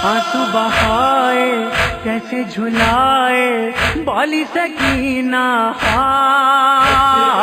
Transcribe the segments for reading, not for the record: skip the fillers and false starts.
آنسو بہائے کیسے جھلائے بالی سکینہ ہائے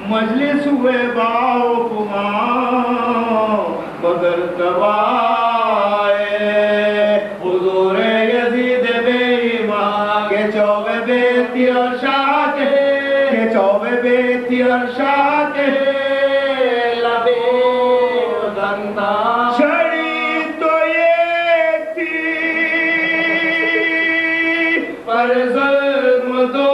مجلس ہوئے باؤ کماں مگر کبائے حضور یزید بے ایمان کے چوبے بیتی اور شاہ کے چوبے بیتی اور شاہ کے لبے دنتا چھڑی تو یہ تھی پر ظلم دو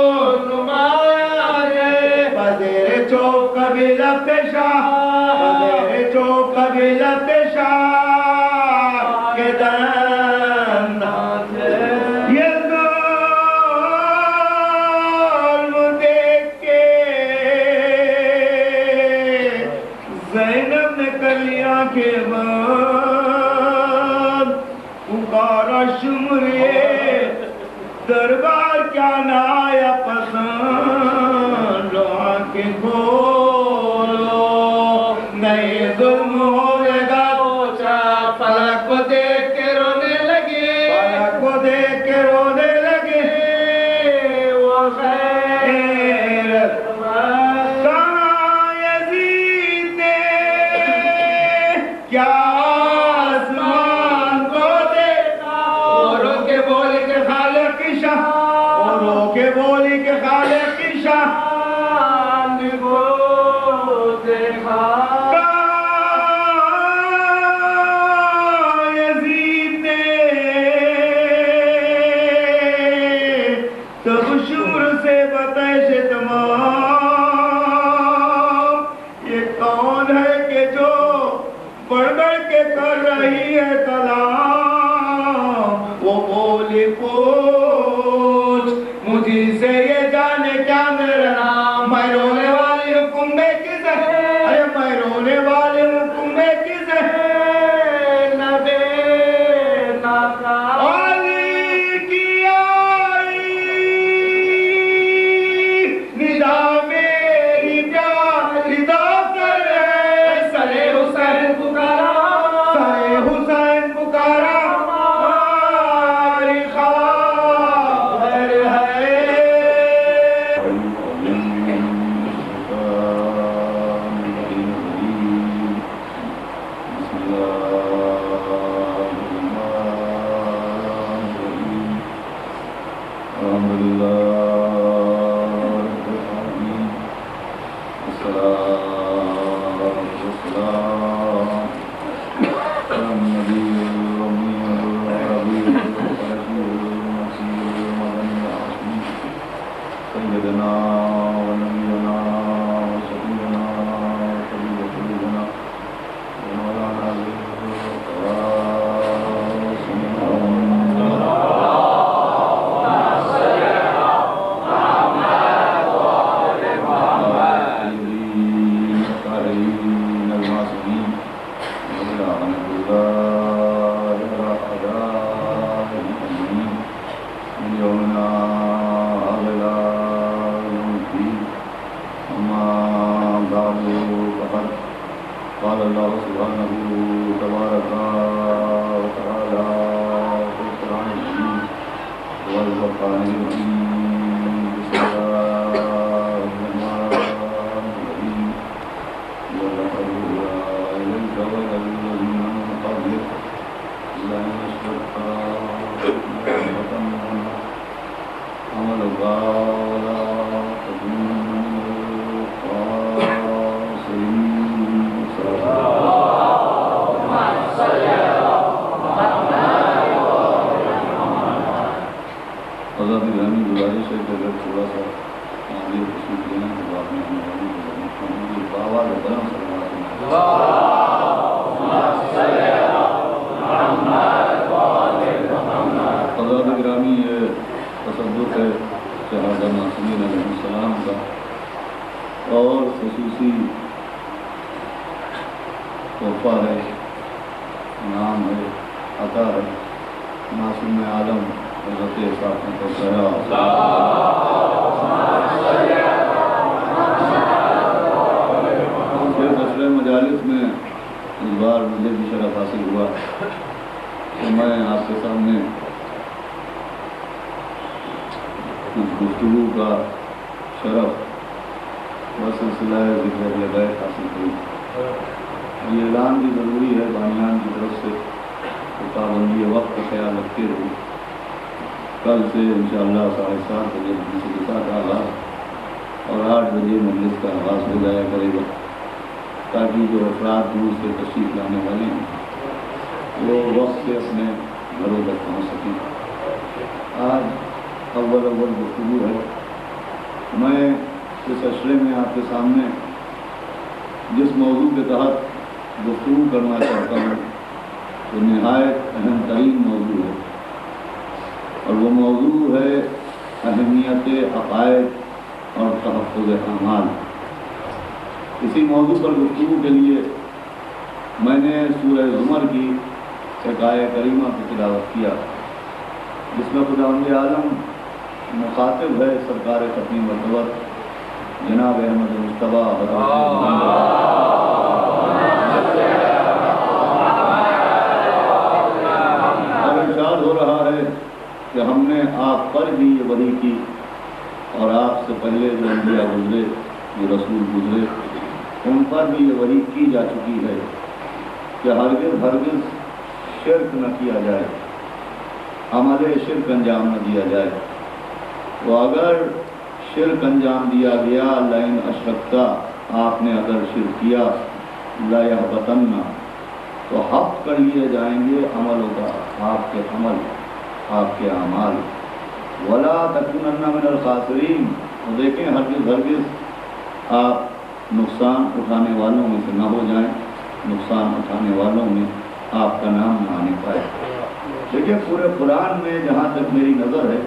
قبیلہ پیشہ کے دن یہ ظلم دیکھ کے زینب نے کلیاں کے بعد پکارا شمریے دربار کیا نہ آیا پسند لوہاں کے کھولو نئے ظلم ہوئے گا فلک کو دیکھ کے رونے لگے وہ خیرت کہاں یزید نے کیا آسمان کو دیکھا اوروں کے بولی کے خالق کی شاہ گزارش ہے کہ اگر تھوڑا سا آگے تشریف لینا تو آپ نے ہماری باوا برم حضرات گرامی یہ تصور ہے شہادہ معصومین علیہ السلام کا اور خصوصی تحفہ ہے، نام ہے، عطا ہے معصوم عالم حضرت فاطمہ الزہرا کے مسئلہ مجالس میں اس بار مجھے بھی شرف حاصل ہوا کہ میں آپ کے سامنے کچھ گفتگو کا شرف و سلسلہ ذکر بیت حاصل ہوئی۔ یہ اعلان بھی ضروری ہے بانیان کی طرف سے، پابندی وقت کا خیال رکھتے ہوئے کل سے انشاءاللہ 7:30 بجے مجلس کا آغاز اور 8 بجے مجلس کا آغاز ہو جایا کرے گا، تاکہ جو افراد دور سے تشریف لانے والے ہیں وہ وقت سے اپنے گھروں تک پہنچ سکیں۔ آج اول گفتگو ہے۔ میں اس اشرے میں آپ کے سامنے جس موضوع کے تحت گفتگو کرنا چاہتا ہوں وہ نہایت اہم ترین موضوع ہے، اور وہ موضوع ہے اہمیت عقائد اور تحفظ اعمال۔ اسی موضوع پر گفتگو کے لیے میں نے سورہ زمر کی ایک آیہ کریمہ کی تلاوت کیا، جس میں خداوند عالم مخاطب ہے سرکار ختم مرتبہ جناب احمد مصطفیٰ اور ارشاد ہو رہا ہے کہ ہم نے آپ پر بھی یہ وحی کی اور آپ سے پہلے جو انبیاء گزرے، جو رسول گزرے، ان پر بھی یہ وحی کی جا چکی ہے کہ ہرگز شرک نہ کیا جائے، عمل شرک انجام نہ دیا جائے۔ تو اگر شرک انجام دیا گیا، لئن اشرکتا، آپ نے اگر شرک کیا، لا یحبطن، تو حق کر لیے جائیں گے عملوں کا، آپ کے عمل، آپ کے اعمال۔ ولا تکونن من الخاسرین، اور دیکھیں ہرگز آپ نقصان اٹھانے والوں میں سے نہ ہو جائیں، نقصان اٹھانے والوں میں آپ کا نام نہ آنے پائے۔ دیکھیں پورے قرآن میں جہاں تک میری نظر ہے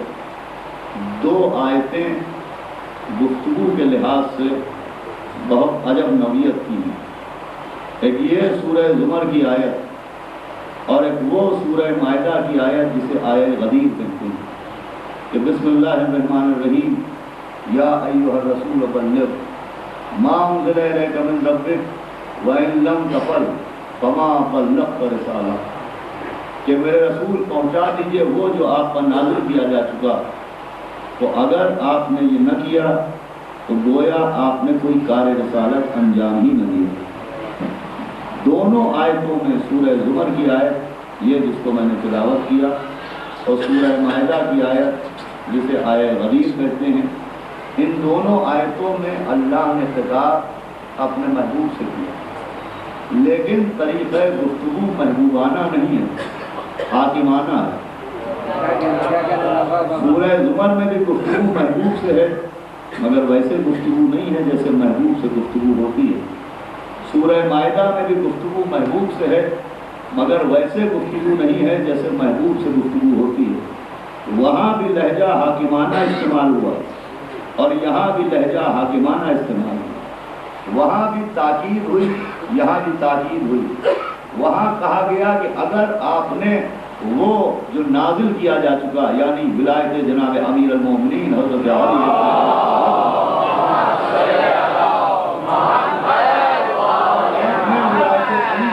2 آیتیں گفتگو کے لحاظ سے بہت عجب نوعیت کی ہیں۔ ایک یہ سورہ زمر کی آیت اور ایک وہ سورہ مائدہ کی آیت جسے آیہ غدیر کہتے ہیں کہ بسم اللہ الرحمن الرحیم، یا ایھا الرسول بلغ ما انزل الیک من ربک وان لم تفعل فما بلغت رسالہ، کہ میرے رسول پہنچا دیجئے وہ جو آپ پر نازل کیا جا چکا، تو اگر آپ نے یہ نہ کیا تو گویا آپ نے کوئی کار رسالت انجام ہی نہ دیا۔ دونوں آیتوں میں سورہ زمر کی آیت یہ جس کو میں نے تلاوت کیا اور سورہ مائدہ کی آیت جسے آیہ غدیر کہتے ہیں، ان دونوں آیتوں میں اللہ نے خطاب اپنے محبوب سے کیا، لیکن طریقہ گفتگو محبوبانہ نہیں ہے، حاکمانہ ہے۔ سورہ زمر میں بھی گفتگو محبوب سے ہے، مگر ویسے گفتگو نہیں ہے جیسے محبوب سے گفتگو ہوتی ہے۔ سورہ مائدہ میں بھی گفتگو محبوب سے ہے، مگر ویسے گفتگو نہیں ہے جیسے محبوب سے گفتگو ہوتی ہے۔ وہاں بھی لہجہ حاکمانہ استعمال ہوا اور یہاں بھی لہجہ حاکمانہ استعمال ہوا۔ وہاں بھی تاکید ہوئی، یہاں بھی تاکید ہوئی۔ وہاں کہا گیا کہ اگر آپ نے وہ جو نازل کیا جا چکا یعنی ولایت جناب امیر المومنین حضرت علی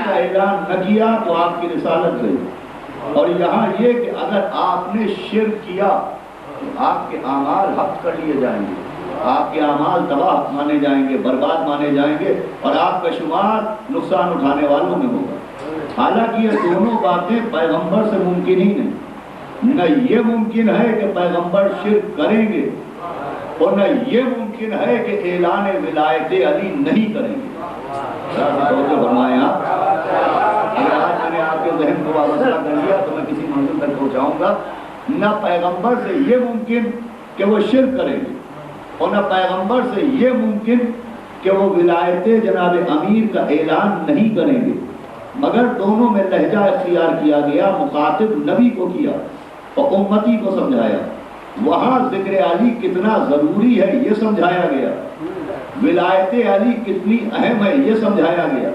کا اعلان نہ کیا تو آپ کی رسالت گئی، اور یہاں یہ کہ اگر آپ نے شرک کیا تو آپ کے اعمال حق کر لیے جائیں گے، آپ کے اعمال تباہ مانے جائیں گے، برباد مانے جائیں گے، اور آپ کا شمار نقصان اٹھانے والوں میں ہوگا۔ حالانکہ یہ دونوں باتیں پیغمبر سے ممکن ہی نہیں، نہ یہ ممکن ہے کہ پیغمبر شرک کریں گے اور نہ یہ ممکن ہے کہ اعلان ولایت علی نہیں کریں گے. فرمائیں آپ. اگر آج میں نے آپ کے ذہن کو وابستہ کر لیا تو میں کسی منزل تک پہنچاؤں گا. نہ پیغمبر سے یہ ممکن کہ وہ شرک کریں گے، اور نہ پیغمبر سے یہ ممکن کہ وہ ولایت جناب امیر کا اعلان نہیں کریں گے، مگر دونوں میں لہجہ اختیار کیا گیا. مخاطب نبی کو کیا اور امتی کو سمجھایا. وہاں ذکر علی کتنا ضروری ہے یہ سمجھایا گیا، ولایت علی کتنی اہم ہے یہ سمجھایا گیا،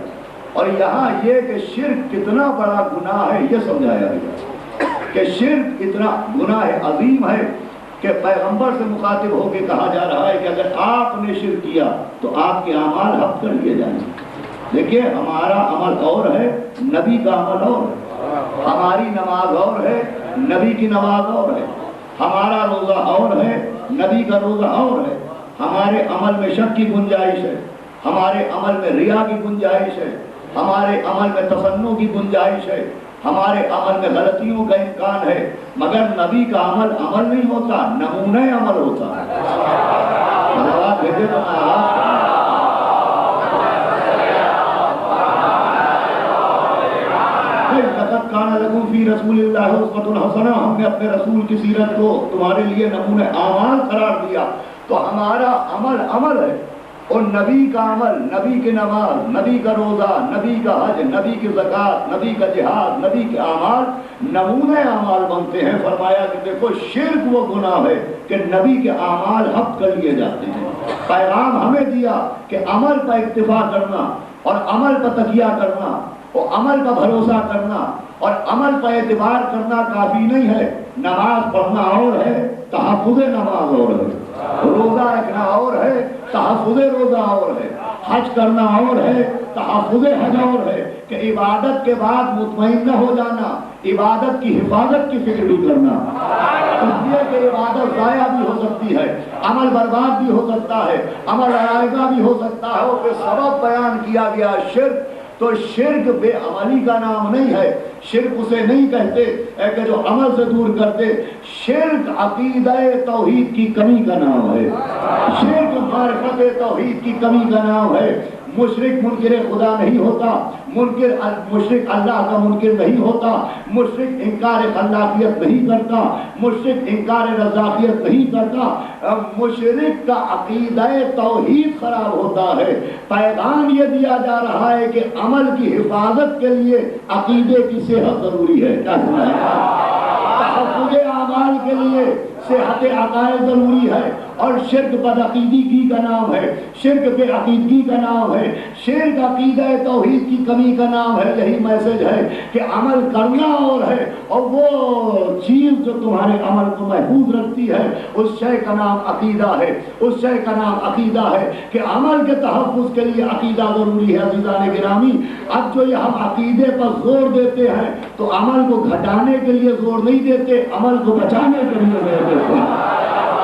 اور یہاں یہ کہ شرک کتنا بڑا گناہ ہے یہ سمجھایا گیا کہ شرک اتنا گناہ عظیم ہے کہ پیغمبر سے مخاطب ہو کے کہا جا رہا ہے کہ اگر آپ نے شرک کیا تو آپ کے اعمال حق کر لیے جائیں گے. دیکھیے ہمارا عمل اور ہے، نبی کا عمل اور ہے. ہماری نماز اور ہے، نبی کی نماز اور ہے. ہمارا روزہ اور ہے، نبی کا روزہ اور ہے. ہمارے عمل میں شک کی گنجائش ہے، ہمارے عمل میں ریا کی گنجائش ہے، ہمارے عمل میں تصنع کی گنجائش ہے، ہمارے عمل میں غلطیوں کا امکان ہے. مگر نبی کا عمل عمل نہیں ہوتا، نمونہ عمل ہوتا ہے. دعوات بھیجے تو لقد کان لکم فی رسول اللہ اسوۃ حسنہ، ہم نے اپنے رسول کی سیرت کو تمہارے لیے نمونہ اعمال قرار دیا. تو ہمارا عمل عمل ہے، اور نبی کا عمل، نبی کی نماز، نبی کا روزہ، نبی کا حج، نبی کی زکوٰۃ، نبی کا جہاد، نبی کے اعمال نمونہ اعمال بنتے ہیں. فرمایا کہ دیکھو شرک وہ گناہ ہے کہ نبی کے اعمال حق کر لیے جاتے ہیں. پیغام ہمیں دیا کہ عمل پر اکتفا کرنا اور عمل پر تکیہ کرنا اور عمل پر بھروسہ کرنا اور عمل پر اعتبار کرنا کافی نہیں ہے. نماز پڑھنا اور ہے، تحفظ نماز اور ہے. روزہ رکھنا اور ہے، تحفظ روزہ اور ہے. حج کرنا اور ہے، تحفظ حج اور ہے. کہ عبادت کے بعد مطمئن نہ ہو جانا، عبادت کی حفاظت کی فکر بھی کرنا. اس لیے کہ عبادت ضائع بھی ہو سکتی ہے، عمل برباد بھی ہو سکتا ہے، عمل رائگاں بھی ہو سکتا ہے. اور پھر سبب بیان کیا گیا شرک. تو شرک بے عملی کا نام نہیں ہے. شرک اسے نہیں کہتے کہ جو عمل سے دور کرتے. شرک عقیدہ توحید کی کمی کا نام ہے. شرک معرفت توحید کی کمی کا نام ہے. مشرک منکر خدا نہیں ہوتا، مشرک اللہ کا منکر نہیں ہوتا، مشرک انکار خلاقیت نہیں کرتا، مشرک انکار رزاقیت نہیں کرتا. مشرک کا عقیدہ توحید خراب ہوتا ہے. پیغام یہ دیا جا رہا ہے کہ عمل کی حفاظت کے لیے عقیدے کی صحت ضروری ہے. تحفظ اعمال کے لیے صحت عقائد ضروری ہے. اور شرک بدعقیدگی کا نام ہے، شرک بے عقیدگی کا نام ہے، شرک عقیدہ توحید کی کمی کا نام ہے. یہی میسج ہے کہ عمل کرنا اور ہے، اور وہ چیز جو تمہارے عمل کو محفوظ رکھتی ہے اس شے کا نام عقیدہ ہے. اس شے کا نام عقیدہ ہے کہ عمل کے تحفظ کے لیے عقیدہ ضروری ہے. عزیزان گرامی، اب جو یہ ہم عقیدے پر زور دیتے ہیں تو عمل کو گھٹانے کے لیے زور نہیں دیتے، عمل کو بچانے کے لیے زور دیتے ہیں.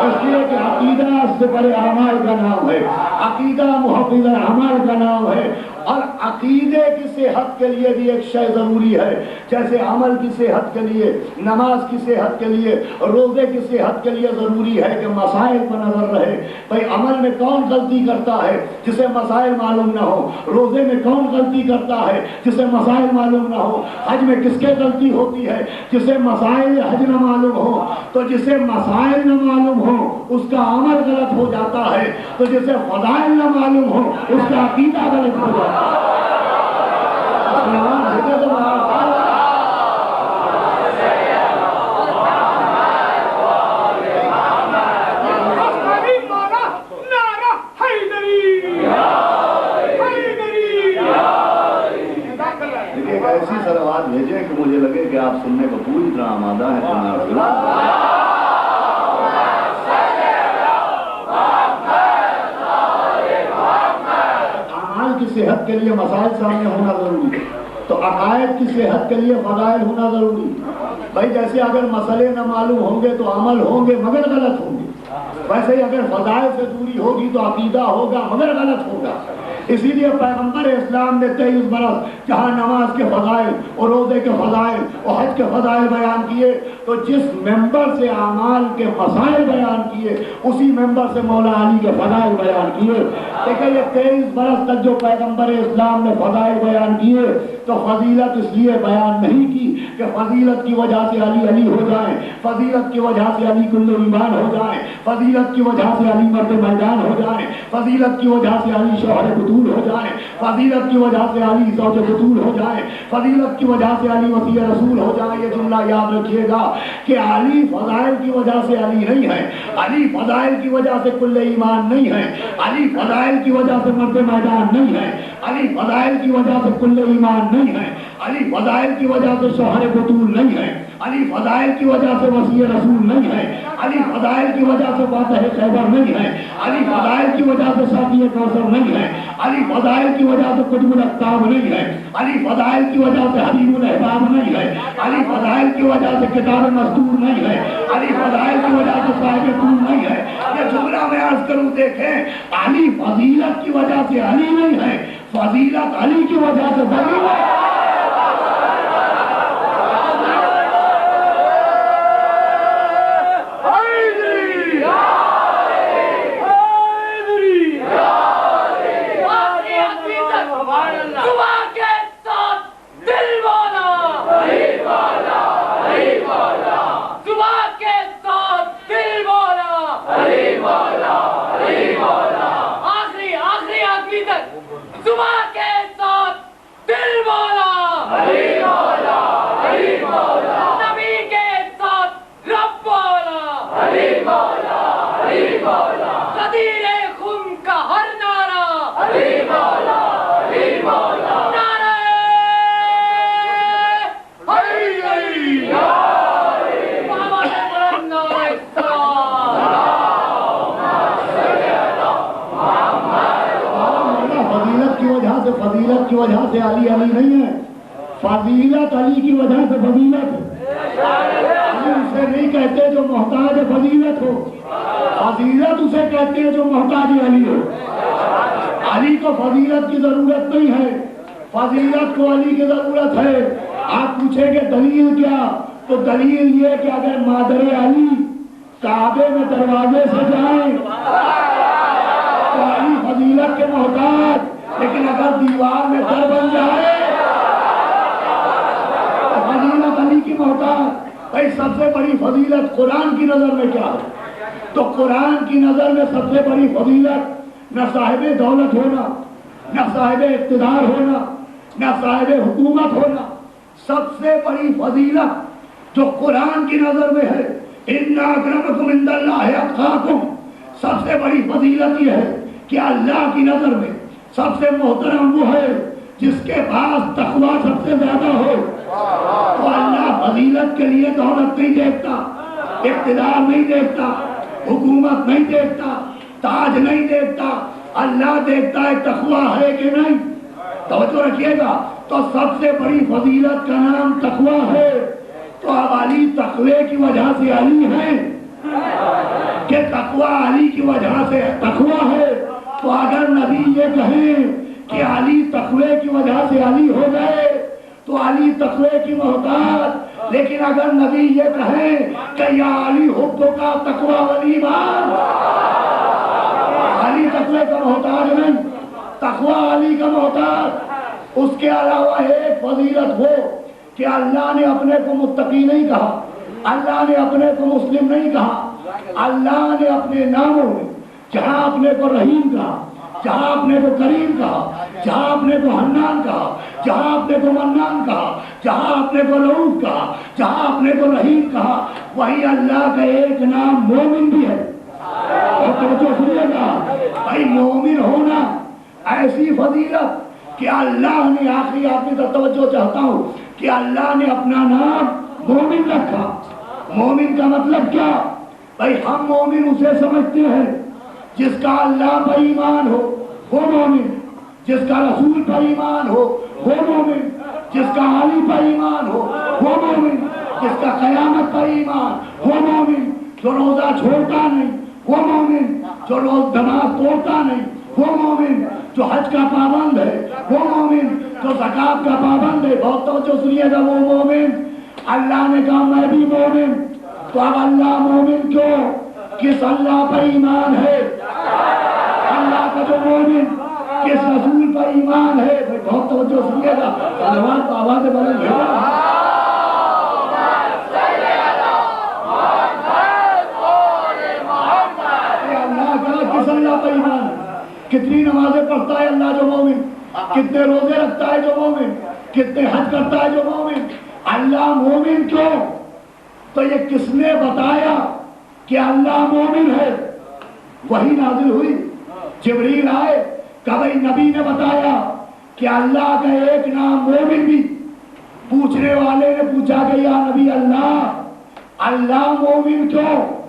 اس لیے کہ عقیدہ سے بڑے اعمال کا نام ہے، عقیدہ محفوظ اعمال کا نام ہے. اور عقیدے کی صحت کے لیے بھی ایک شے ضروری ہے. جیسے عمل کی صحت کے لیے، نماز کی صحت کے لیے، روزے کی صحت کے لیے ضروری ہے کہ مسائل پر نظر رہے. بھائی عمل میں کون غلطی کرتا ہے جسے مسائل معلوم نہ ہو؟ روزے میں کون غلطی کرتا ہے جسے مسائل معلوم نہ ہو؟ حج میں کس کے غلطی ہوتی ہے جسے مسائل حج نہ معلوم ہو؟ تو جسے مسائل نہ معلوم ہو اس کا عمل غلط ہو جاتا ہے، تو جسے فضائل نہ معلوم ہو اس کا عقیدہ غلط ہو جاتا ہے. ایک ایسی صلوات بھیجیں کہ مجھے لگے کہ آپ سننے کو پوری طرح آمادہ ہیں. اعمال کی صحت کے لیے مسائل سامنے ہونا ضروری ہے، تو عقائد کی صحت کے لیے فضائل ہونا ضروری ہے. بھائی جیسے اگر مسئلے نہ معلوم ہوں گے تو عمل ہوں گے مگر غلط ہوں گے، ویسے ہی اگر فضائل سے دوری ہوگی تو عقیدہ ہوگا مگر غلط ہوگا. اسی لیے پیغمبر اسلام نے 23 برس جہاں نماز کے فضائل اور روزے کے فضائل اور حج کے فضائل بیان کیے تو جس ممبر سے اعمال کے مسائل بیان کیے اسی ممبر سے مولا علی کے فضائل بیان کیے. دیکھیں یہ 23 برس تک جو پیغمبر اسلام نے فضائل بیان کیے تو فضیلت اس لیے بیان نہیں کی کہ فضیلت کی وجہ سے علی علی ہو جائیں، فضیلت کی وجہ سے علی کل ایمان ہو جائیں، فضیلت کی وجہ سے علی مرد میدان ہو جائیں، فضیلت کی وجہ سے علی شوہر بطول ہو جائیں، فضیلت کی وجہ سے علی زوج بطول ہو جائیں، فضیلت کی وجہ سے علی وصی رسول ہو جائیں. یہ جملہ یاد رکھیے گا کہ علی فضائل کی وجہ سے علی نہیں ہے، علی فضائل کی وجہ سے کل ایمان نہیں ہے، علی فضائل کی وجہ سے مرد میدان نہیں ہے، علی فضائل کی وجہ سے کل ایمان نہیں ہے، علی فضائل کی وجہ سے شوہر بطول نہیں ہے، علی فضائل کی وجہ سے وصی رسول نہیں ہے، علی فضائل کی وجہ سے فاتح خیبر نہیں ہے، علی فضائل کی وجہ سے ساقی کوثر نہیں ہے، علی فضائل کی وجہ سے قطب الاقطاب نہیں ہے، علی فضائل کی وجہ سے حبیب الاحباب نہیں ہے، علی فضائل کی وجہ سے کتاب مستور نہیں ہے، علی فضائل کی وجہ سے صاحب طول نہیں ہے. یہ جملہ میں عرض کروں دیکھیں علی فضیلت کی وجہ سے علی نہیں ہے، فضیلت علی کی وجہ سے ولی ہے. فضیلت کی وجہ سے علی علی نہیں ہے، فضیلت علی کی وجہ سے فضیلت ہے. علی اسے نہیں کہتے جو محتاج فضیلت ہو، فضیلت اسے کہتے ہیں جو محتاج علی ہو. علی کو فضیلت کی ضرورت نہیں ہے، فضیلت کو علی کی ضرورت ہے. آپ پوچھیں گے دلیل کیا؟ تو دلیل یہ کہ اگر مادر علی کعبے میں دروازے سے جائیں تو علی فضیلت کے محتاج، لیکن اگر دیوار میں در بن جائے تو فضیلت علی کی محتاج. بھائی سب سے بڑی فضیلت قرآن کی نظر میں کیا ہے؟ تو قرآن کی نظر میں سب سے بڑی فضیلت نہ صاحب دولت ہونا، نہ صاحب اقتدار ہونا، نہ صاحب حکومت ہونا. سب سے بڑی فضیلت جو قرآن کی نظر میں ہے ان اکرمکم عند اللہ اتقاکم، سب سے بڑی فضیلت یہ ہے کہ اللہ کی نظر میں سب سے محترم وہ ہے جس کے پاس تقوی سب سے زیادہ ہو. تو اللہ فضیلت کے لیے دولت نہیں دیکھتا، اقتدار نہیں دیکھتا، حکومت نہیں دیکھتا، تاج نہیں دیکھتا. اللہ دیکھتا ہے تقوی ہے کہ نہیں. توجہ رکھیے گا. تو سب سے بڑی فضیلت کا نام تقوی ہے. تو اب علی تقوی کی وجہ سے علی ہے کہ تقوی علی کی وجہ سے تقوی ہے. تو اگر نبی یہ کہیں کہ علی تقوی کی وجہ سے علی ہو گئے تو علی تقوی کی محتاج. لیکن اگر نبی یہ کہیں کہ یا علی حب کا تقوی والایمان، علی تقوی کا محتاج نہیں، تقوی علی کا محتاج. اس کے علاوہ ایک فضیلت ہو کہ اللہ نے اپنے کو متقی نہیں کہا، اللہ نے اپنے کو مسلم نہیں کہا. اللہ نے اپنے ناموں میں جہاں اپنے کو رحیم کہا، جہاں اپنے کو کریم کہا، جہاں اپنے کو حنان کہا، جہاں اپنے کو منان کہا، جہاں اپنے کو رؤوف کہا، جہاں اپنے کو رحیم کہا، وہی اللہ کا ایک نام مومن بھی ہے. اور توجہ سنیے گا بھائی، مومن ہونا ایسی فضیلت کہ اللہ نے آخری آپ کی توجہ چاہتا ہوں کہ اللہ نے اپنا نام مومن رکھا. مومن کا مطلب کیا؟ بھائی ہم مومن اسے سمجھتے ہیں جس کا اللہ پر ایمان ہو وہ مومن، جس کا رسول پر ایمان ہو وہ مومن، جس کا علی پر ایمان ہو وہ مومن، جس کا قیامت پر ایمان وہ مومن، جو روزہ چھوڑتا نہیں وہ مومن، جو روز نماز توڑتا نہیں وہ مومن، جو حج کا پابند ہے وہ مومن، جو زکات کا پابند ہے، بہت توجہ سنیے گا، وہ مومن۔ اللہ نے کہا میں بھی مومن، تو اب اللہ مومن کیوں؟ کس اللہ پر ایمان ہے؟ اللہ کا جو مومن کس رسول پر ایمان ہے؟ بہت توجہ سنیے گا، صلوات تو آواز بلند ہے۔ اللہ کا کس اللہ پر ایمان ہے؟ کتنی نمازیں پڑھتا ہے اللہ جو مومن؟ کتنے روزے رکھتا ہے جو مومن؟ کتنے حج کرتا ہے جو مومن؟ اللہ مومن کیوں؟ تو یہ کس نے بتایا کہ اللہ مومن ہے؟ وہی نازل ہوئی، جبریل آئے، کبھی نبی نے بتایا کہ اللہ کا ایک نام مومن بھی۔ پوچھنے والے نے پوچھا کہ یا نبی اللہ مومن کیوں؟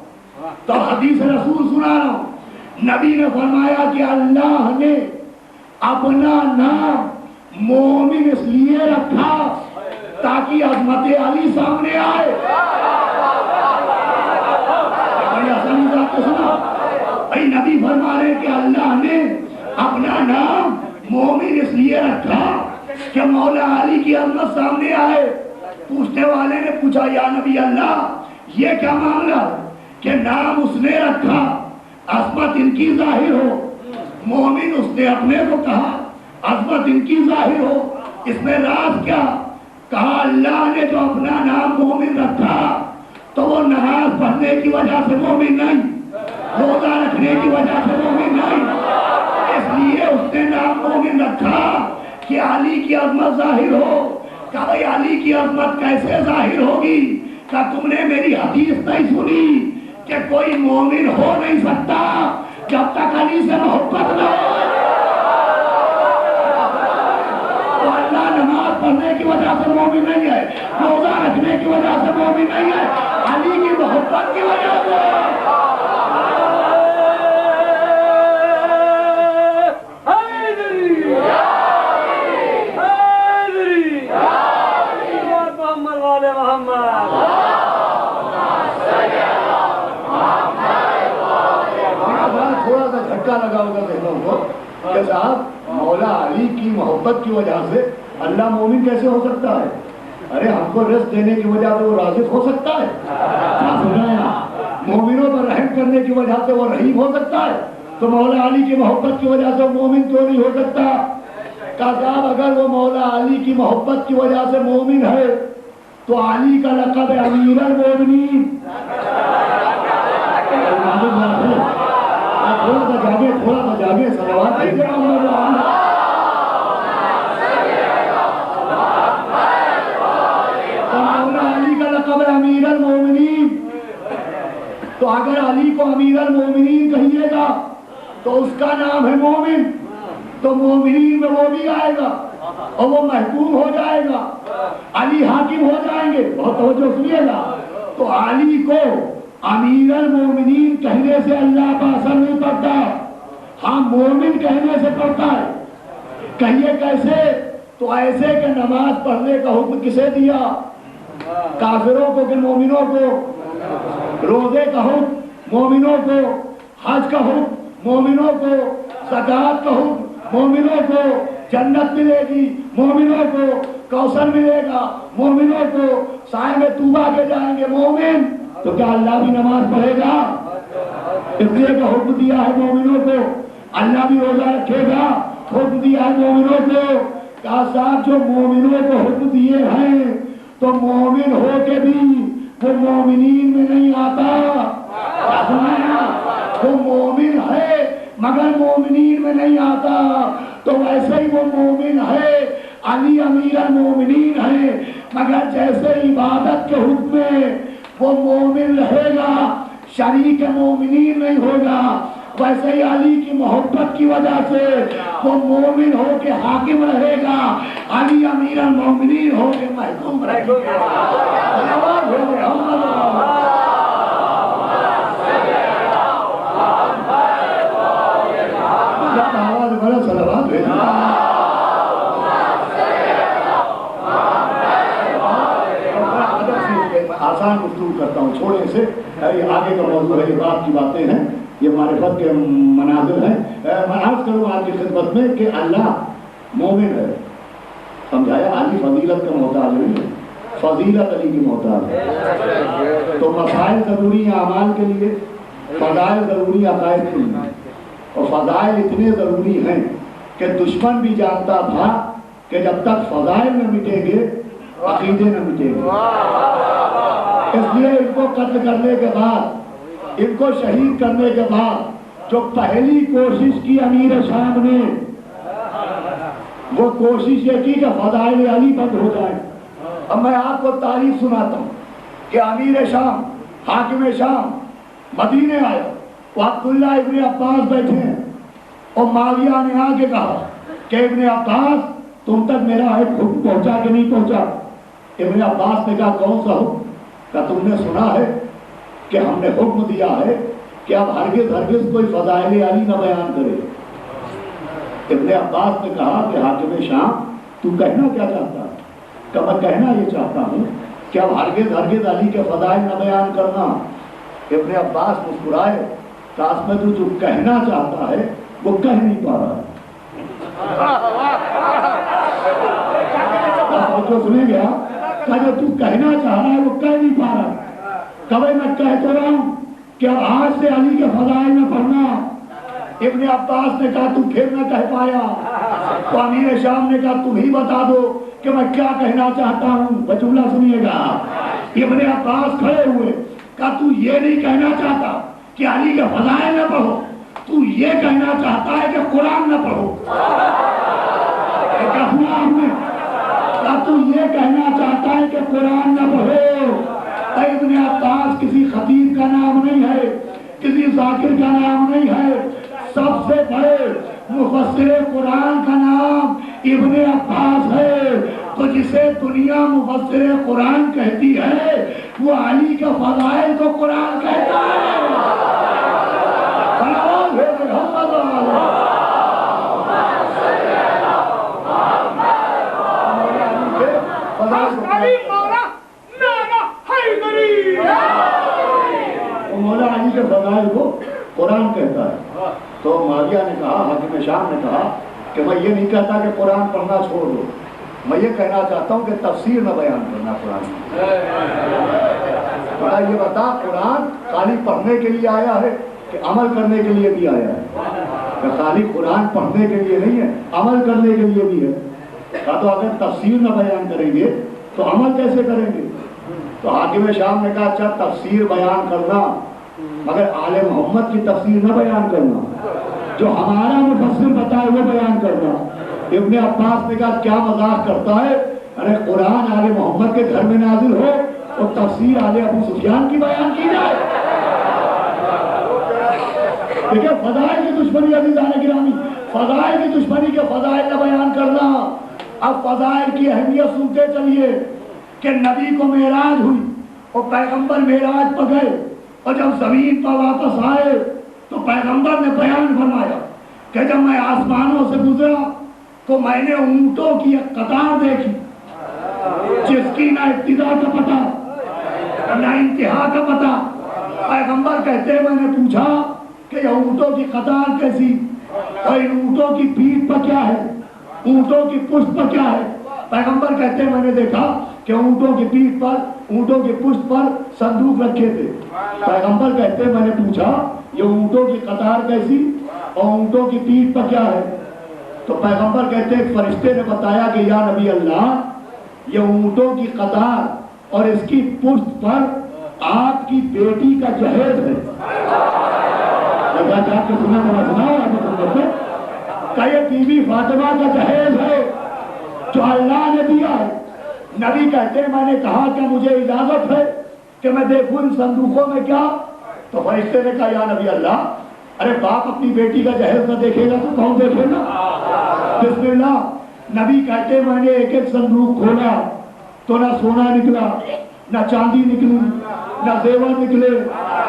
تو حدیث رسول سنا رہا ہوں، نبی نے فرمایا کہ اللہ نے اپنا نام مومن اس لیے رکھا تاکہ عظمت علی سامنے آئے۔ نبی فرما رہے کہ اللہ نے اپنا نام مومن اس لیے رکھا کہ مولا علی کی عظمت سامنے آئے۔ پوچھنے والے نے پوچھا یا نبی اللہ یہ کیا معاملہ کہ نام اس نے رکھا عظمت ان کی ظاہر ہو؟ مومن اس نے اپنے کو کہا، عظمت ان کی ظاہر ہو، اس میں راز کیا؟ کہا اللہ نے جو اپنا نام مومن رکھا تو وہ نماز پڑھنے کی وجہ سے مومن نہیں، روزہ رکھنے کی وجہ سے مومن نہیں، اس لیے اس نے نام مومن رکھا کہ علی کی عظمت ظاہر ہو۔ کہ بھئی علی کی عظمت کیسے ظاہر ہوگی؟ کہ تم نے میری حدیث نہیں سنی کہ کوئی مومن ہو نہیں سکتا جب تک علی سے محبت نہ ہو؟ تو اللہ نماز پڑھنے کی وجہ سے مومن نہیں ہے، روزہ رکھنے کی وجہ سے مومن نہیں ہے، علی کی محبت کی وجہ سے۔ تھوڑا سا جھٹکا لگا ہوگا ذہنوں کو کہ صاحب مولا علی کی محبت کی وجہ سے اللہ مومن کیسے ہو سکتا ہے؟ ارے ہم کو رزق دینے کی وجہ سے وہ رازق ہو سکتا ہے؟ مومنوں پر رحم کرنے کی وجہ سے وہ رحیم ہو سکتا ہے؟ تو مولا علی کی محبت کی وجہ سے مومن کیوں نہیں ہو سکتا؟ کہ صاحب اگر وہ مولا علی کی محبت کی وجہ سے مومن ہے تو علی کا لقب ہے امیر المومنین۔ تھوڑا سا جاگے صلوات بھیجے مولا علی کا لقب ہے امیر المومنین۔ تو اگر علی کو امیر المومنین کہیے گا تو اس کا نام ہے مومن، تو مومنین میں وہ بھی آئے گا اور وہ محکوم ہو جائے گا، علی حاکم ہو جائیں گے۔ بہت توجہ سنیے گا، تو علی کو امیر المومنین کہنے سے اللہ کا اثر نہیں پڑتا، ہاں مومن کہنے سے پڑتا ہے۔ کہیے کیسے؟ تو ایسے کہ نماز پڑھنے کا حکم کسے دیا؟ کافروں کو کہ مومنوں کو؟ روزے کا حکم مومنوں کو، حج کا حکم مومنوں کو، زکات کا حکم مومنوں کو، جنت ملے گی مومنوں کو، کوثر ملے گا مومنوں کو، سائے میں طوبہ کے جائیں گے مومن۔ تو کیا اللہ بھی نماز پڑھے گا؟ اس لیے کہ حکم دیا ہے مومنوں کو، اللہ بھی روزہ رکھے گا، حکم دیا ہے مومنوں کو۔ کہا صاحب جو مومنوں کو حکم دیے ہیں تو مومن ہو کے بھی وہ مومنین میں نہیں آتا۔ وہ مومن ہے مگر مومنین میں نہیں آتا، تو ویسے ہی وہ مومن ہے، علی امیر المومنین ہے، مگر جیسے عبادت کے حکم میں وہ مومن رہے گا، شریک مومنین نہیں ہوگا، ویسے ہی علی کی محبت کی وجہ سے وہ مومن ہو کے حاکم رہے گا، علی امیر المومنین ہو کے محکوم رہے گا۔ آسان گفتگو کرتا ہوں، چھوڑے سے آگے کا موضوع ہے، یہ بات کی باتیں ہیں، یہ معرفت کے مناظر ہیں. میں عرض کروں آپ کی خدمت میں کہ اللہ مومن ہے. سمجھایا؟ علی فضیلت کا محتاج نہیں ہے، فضیلت علی کی محتاج ہے. تو مسائل ضروری ہیں اعمال کے لیے، فضائل ضروری عقائد کے لیے. اور فضائل اتنے ضروری ہیں کہ دشمن بھی جانتا تھا کہ جب تک فضائل نہ مٹیں گے عقیدے نہ مٹیں گے. اس لیے ان کو قتل کرنے کے بعد، ان کو شہید کرنے کے بعد جو پہلی کوشش کی امیر شام نے، وہ کوشش یہ کی کہ فضائل علی بند ہو جائے. اب میں آپ کو تاریخ سناتا ہوں کہ امیر شام، حاکم شام مدینے آیا، وہ عبداللہ ابن عباس بیٹھے ہیں، اور معاویہ نے آ کے کہا کہ ابن عباس تم تک میرا ایک حکم پہنچا کہ نہیں پہنچا؟ ابن عباس نے کہا کون سا حکم؟ کہ تم نے سنا ہے کہ ہم نے حکم دیا ہے کہ اب ہرگز کوئی فضائل علی نہ بیان کرے. ابن عباس نے کہا کہ حاکم شام تو کہنا کیا چاہتا ہے؟ کہ میں کہنا یہ چاہتا ہوں کہ اب ہرگز علی کے فضائل نہ بیان کرنا. ابن عباس مسکرائے، کاش میں تو جو کہنا چاہتا ہے وہ کہہ نہیں پا رہا. جو سنے گیا کہ جو تو کہنا چاہ رہا ہے وہ کہہ نہیں پا رہا. کبھی میں کہہ تو رہا ہوں کہ اب آج سے علی کے فضائل میں پڑھنا. ابن عباس نے کہا تو پھر نہ کہہ پایا. تو امیر شام نے کہا تم ہی بتا دو کہ میں کیا کہنا چاہتا ہوں. جملہ سنیے گا. ابن عباس کھڑے ہوئے، کہا تو یہ نہیں کہنا چاہتا کہ علی کے فضائل نہ پڑھو، تو یہ کہنا چاہتا ہے کہ قرآن نہ پڑھو. تو یہ کہنا چاہتا ہے کہ قرآن نہ پڑھو. ابن عباس کسی خطیب کا نام نہیں ہے، کسی ذاکر کا نام نہیں ہے. سب سے بڑے مفسر قرآن کا نام ابن عباس ہے. تو جسے دنیا مفسر قرآن کہتی ہے وہ علی کا فضائل کو قرآن کہتا ہے. مولا علی کے فضائل کو قرآن کہتا ہے. تو معاویہ نے کہا، حاکم شام نے کہا کہ میں یہ نہیں کہتا کہ قرآن پڑھنا چھوڑ دو، میں یہ کہنا چاہتا ہوں کہ تفسیر نہ بیان کرنا قرآن. یہ بتا قرآن خالی پڑھنے کے لیے آیا ہے کہ عمل کرنے کے لیے بھی آیا ہے؟ کہ خالی قرآن پڑھنے کے لیے نہیں ہے، عمل کرنے کے لیے بھی ہے. تو اگر تفسیر نہ بیان کریں گے تو عمل کیسے کریں گے؟ تو حاکم شام نے کہا اچھا تفسیر بیان کرنا مگر آل محمد کی تفسیر نہ بیان کرنا، جو ہمارا مفسر بتائے وہ بیان کرنا. ابن عباس نے کہا کیا مذاق کرتا ہے؟ ارے قرآن آل محمد کے گھر میں نازل ہو اور تفسیر آل ابو سفیان کی بیان کی جائے. دیکھیں فضائل کی دشمنی عزیزان گرامی، فضائل کی دشمنی کے فضائل نہ بیان کرنا. اب فضائل کی اہمیت سنتے چلیے کہ نبی کو معراج ہوئی اور پیغمبر معراج پر گئے، اور جب زمین پر واپس آئے تو پیغمبر نے بیان فرمایا کہ جب میں آسمانوں سے گزرا تو میں نے اونٹوں کی ایک قطار دیکھی جس کی نہ ابتدا کا پتہ نہ انتہا کا پتہ. پیغمبر کہتے میں نے پوچھا کہ یہ اونٹوں کی قطار کیسی، اور ان اونٹوں کی پیٹھ پر کیا ہے، اونٹوں کی پشت پر کیا ہے؟ پیغمبر کہتے میں نے دیکھا کہ اونٹوں کی پیٹھ پر، اونٹوں کی پشت پر صندوق رکھے تھے. پیغمبر کہتے میں نے پوچھا یہ اونٹوں کی قطار کیسی اور اونٹوں کی پیٹھ پر کیا ہے؟ تو پیغمبر کہتے ایک فرشتے نے بتایا کہ یا نبی اللہ یہ اونٹوں کی قطار اور اس کی پشت پر آپ کی بیٹی کا جہیز ہے. کہ یہ بی بی فاطمہ کا جہیز ہے جو اللہ نے دیا ہے. نبی کہتے ہیں میں نے کہا کہ مجھے اجازت ہے کہ میں دیکھوں ان صندوقوں میں کیا؟ تو فرشتے نے کہا یا نبی اللہ ارے باپ اپنی بیٹی کا جہیز نہ دیکھے گا تو کون دیکھے گا؟ بسم اللہ. نبی کہتے میں نے ایک ایک صندوق کھولا تو نہ سونا نکلا، نہ چاندی نکلی، نہ زیور نکلے،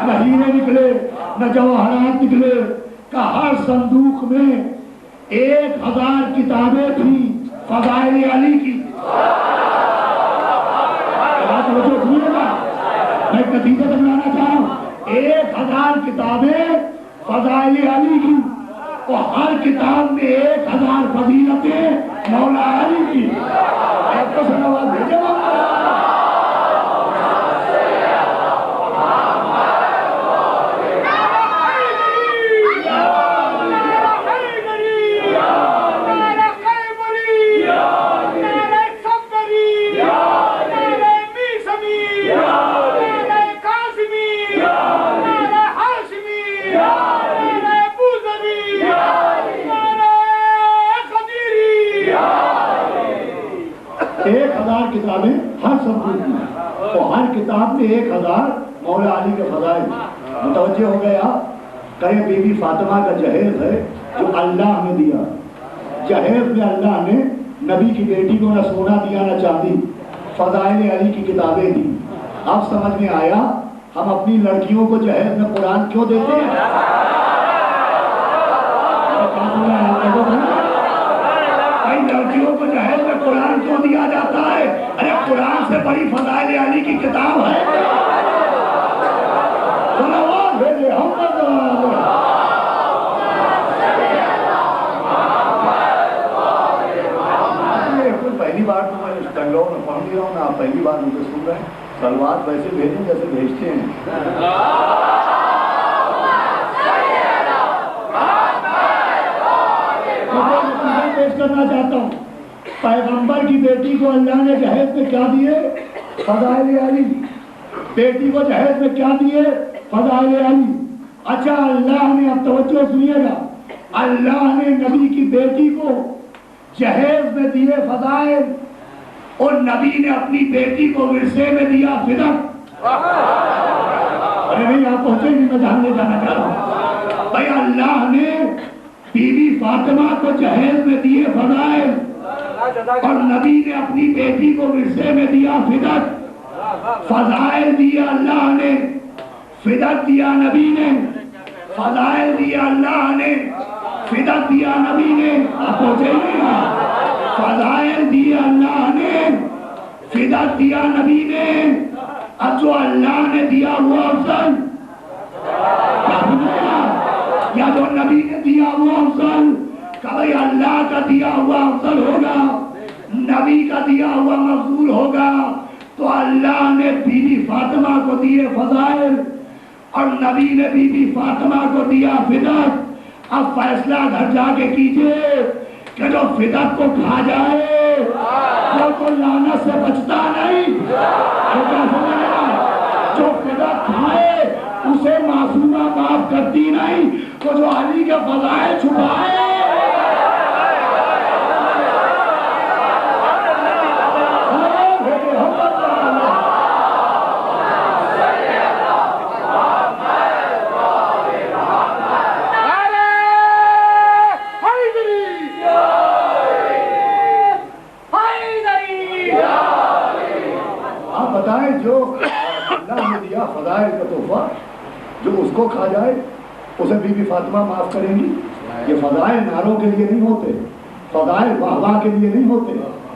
نہ ہیرے نکلے، نہ جواہرات نکلے. کہ ہر صندوق میں 1000 کتابیں تھیں فضائل علی کی. میں نتیجہ سمجھانا چاہ رہا ہوں 1000 کتابیں فضائل علی کی، تو ہر کتاب میں 1000 فضیلتیں مولا علی کی. آپ کو سلوات بھیجے کتابیں ہر سبجیکٹ میں، تو ہر کتاب میں 1000 مولا علی کے فضائل. متوجہ ہو گئے آپ؟ کہ بی بی فاطمہ کا جہیز ہے جو اللہ نے دیا. جہیز میں اللہ نے نبی کی بیٹی کو نہ سونا دیا نہ چاندی، فضائل علی کی کتابیں دی. اب سمجھ میں آیا ہم اپنی لڑکیوں کو جہیز میں قرآن کیوں دیتے ہیں؟ لڑکیوں کو جہیز میں قرآن کیوں دیا جاتا ہے؟ ارے قرآن سے بڑی فضائل علی کی کتاب ہے. پہلی بار تو میں بنگلور میں پڑھ نہیں رہا ہوں نا، آپ پہلی بار مجھے سن رہے ہیں. سلوات ویسے بھیجیں جیسے بھیجتے ہیں. پیش کرنا چاہتا ہوں، پیغمبر کی بیٹی کو اللہ نے جہیز میں کیا دیے؟ فضائل علی. بیٹی کو جہیز میں کیا دیے؟ فضائل علی. اچھا اللہ نے، اب توجہ سنیے گا، اللہ نے نبی کی بیٹی کو جہیز میں دیے فضائل، اور نبی نے اپنی بیٹی کو ورثے میں دیا فدق. ارے بھائی آپ پہنچے نہیں، میں جاننے جانا چاہ رہا ہوں. بھائی اللہ نے بی بی فاطمہ کو جہیز میں دیے فضائل، اور نبی نے اپنی بیٹی کو ورثے میں دیا فدق. فضائل دیا اللہ نے، فدق دیا نبی نے. فضائل دیا اللہ نے، فدق دیا نبی نے. آپ پہنچے نہیں؟ فضائل دیا اللہ نے، فدق دیا نبی نے. اب جو اللہ نے دیا وہ افضل یا جو نبی نے دیا وہ افضل؟ کبھی اللہ کا دیا ہوا افضل ہوگا، نبی کا دیا ہوا مفضول ہوگا. تو اللہ نے بی بی فاطمہ کو دیے فضائل، اور نبی نے بی بی فاطمہ کو دیا فدق. اب فیصلہ گھر جا کے کیجئے کہ جو فدق کو کھا جائے وہ تو لعنت سے بچتا نہیں. جو فدق کھائے اسے معصومہ معاف کرتی نہیں. تو جو علی کے فضائل چھپائے جو اللہ نے دیا فضائل کا تحفہ، جو اس کو کھا جائے اسے بی بی فاطمہ معاف کریں گی. یہ فضائل ناروں کے لیے نہیں ہوتے، فضائل واہ کے لیے نہیں ہوتے،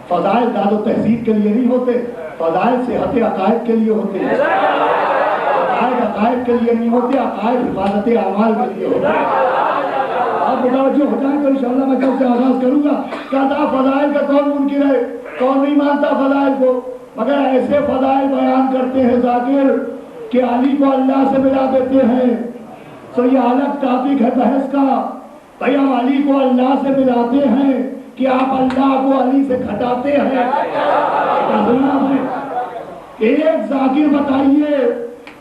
فضائل داد و تہذیب کے لیے نہیں ہوتے، فضائل صحت عقائد کے لیے ہوتے ہیں. فضائل عقائد کے لیے نہیں ہوتے، عقائد حفاظت اعمال کے لیے ہوتے ہیں. آپ متوجہ ہو جائیں تو انشاءاللہ میں کل سے آغاز کروں گا. کہتا فضائل کا کون منکر ہے؟ کون نہیں مانتا فضائل کو؟ مگر ایسے فضائل بیان کرتے ہیں ذاکر کہ علی کو اللہ سے ملا دیتے ہیں. تو یہ الگ ٹاپک ہے بحث کا. بھائی ہم علی کو اللہ سے ملاتے ہیں کہ آپ اللہ کو علی سے گھٹاتے ہیں؟ ایک ذاکر بتائیے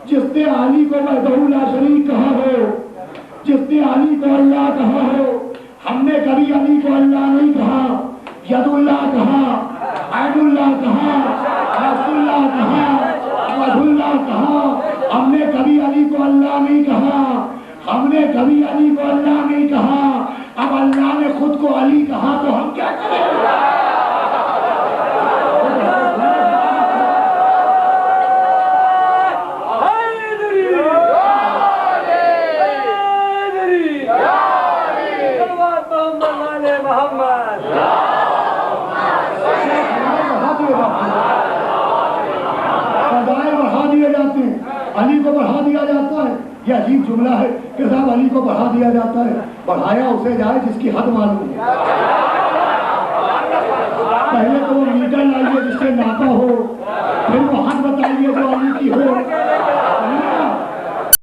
جس نے علی کو وحدہ لا شریک کہا ہو، جس نے علی کو اللہ کہا ہو. ہم نے کبھی علی کو اللہ نہیں کہا، ید اللہ کہا، عین اللہ کہا، رسول اللہ کہا، وجہ اللہ کہا. ہم نے کبھی علی کو اللہ نہیں کہا، ہم نے کبھی علی کو اللہ نہیں کہا. اب اللہ نے خود کو علی کہا تو ہم کیا کریں؟ فضائل بڑھا دیے جاتے ہیں، علی کو بڑھا دیا جاتا ہے. یہ عجیب جملہ ہے کہ صاحب علی کو بڑھا دیا جاتا ہے. بڑھایا اسے جائے جس کی حد معلوم ہے. پہلے تو وہ میٹر لائیے جس سے ناپا ہو, پھر وہ حد بتائیے جو علی کی ہو.